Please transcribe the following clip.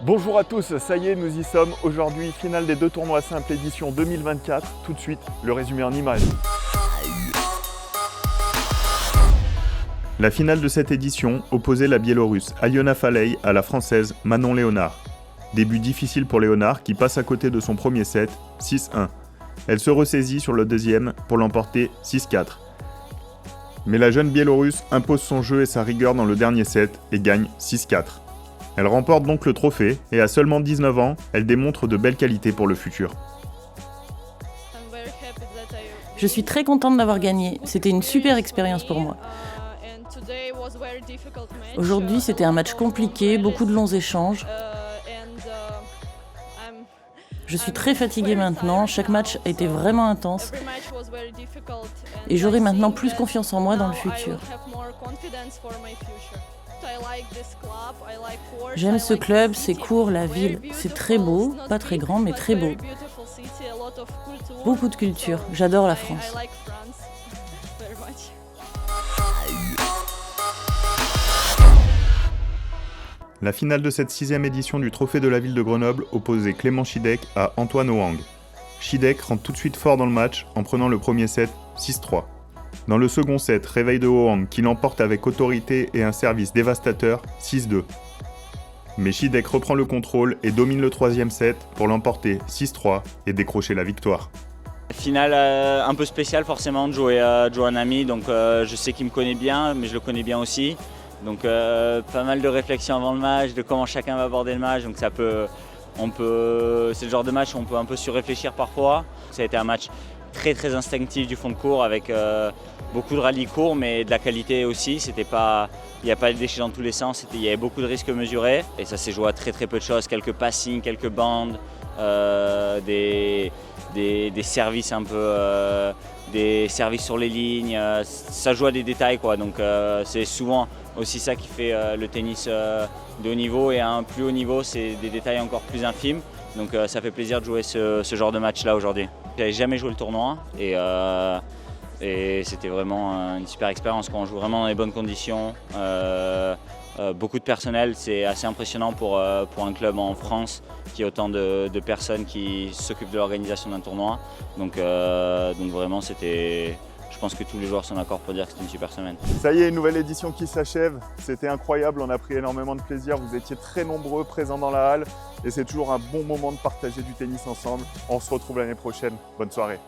Bonjour à tous, ça y est, nous y sommes. Aujourd'hui, finale des 2 tournois simples édition 2024. Tout de suite, le résumé en images. La finale de cette édition opposait la Biélorusse Aliona Falei à la Française Manon Léonard. Début difficile pour Léonard qui passe à côté de son premier set, 6-1. Elle se ressaisit sur le deuxième pour l'emporter 6-4. Mais la jeune Biélorusse impose son jeu et sa rigueur dans le dernier set et gagne 6-4. Elle remporte donc le trophée et à seulement 19 ans, elle démontre de belles qualités pour le futur. Je suis très contente d'avoir gagné. C'était une super expérience pour moi. Aujourd'hui, c'était un match compliqué, beaucoup de longs échanges. Je suis très fatiguée maintenant, chaque match a été vraiment intense et j'aurai maintenant plus confiance en moi dans le futur. J'aime ce club, ses cours, la ville. C'est très beau, pas très grand mais très beau. Beaucoup de culture, j'adore la France. La finale de cette 6e édition du Trophée de la ville de Grenoble opposait Clément Chidec à Antoine Hoang. Chidec rentre tout de suite fort dans le match en prenant le premier set 6-3. Dans le second set, réveil de Hoang qui l'emporte avec autorité et un service dévastateur 6-2. Mais Chidec reprend le contrôle et domine le troisième set pour l'emporter 6-3 et décrocher la victoire. Finale un peu spéciale forcément de jouer un ami, donc je sais qu'il me connaît bien, mais je le connais bien aussi. Donc pas mal de réflexions avant le match, de comment chacun va aborder le match, donc c'est le genre de match où on peut un peu surréfléchir parfois. Ça a été un match très instinctif du fond de cours avec beaucoup de rallyes courts mais de la qualité aussi. Il n'y a pas de déchets dans tous les sens, il y avait beaucoup de risques mesurés et ça s'est joué à très peu de choses, quelques passings, quelques bandes, des services un peu, des services sur les lignes, ça joue à des détails quoi. Donc c'est souvent aussi ça qui fait le tennis de haut niveau et à un plus haut niveau c'est des détails encore plus infimes. Donc ça fait plaisir de jouer ce genre de match là aujourd'hui. J'avais jamais joué le tournoi et c'était vraiment une super expérience quand on joue vraiment dans les bonnes conditions. Beaucoup de personnel, c'est assez impressionnant pour un club en France qui a autant de personnes qui s'occupent de l'organisation d'un tournoi. Donc vraiment je pense que tous les joueurs sont d'accord pour dire que c'était une super semaine. Ça y est, une nouvelle édition qui s'achève. C'était incroyable, on a pris énormément de plaisir. Vous étiez très nombreux présents dans la halle et c'est toujours un bon moment de partager du tennis ensemble. On se retrouve l'année prochaine. Bonne soirée.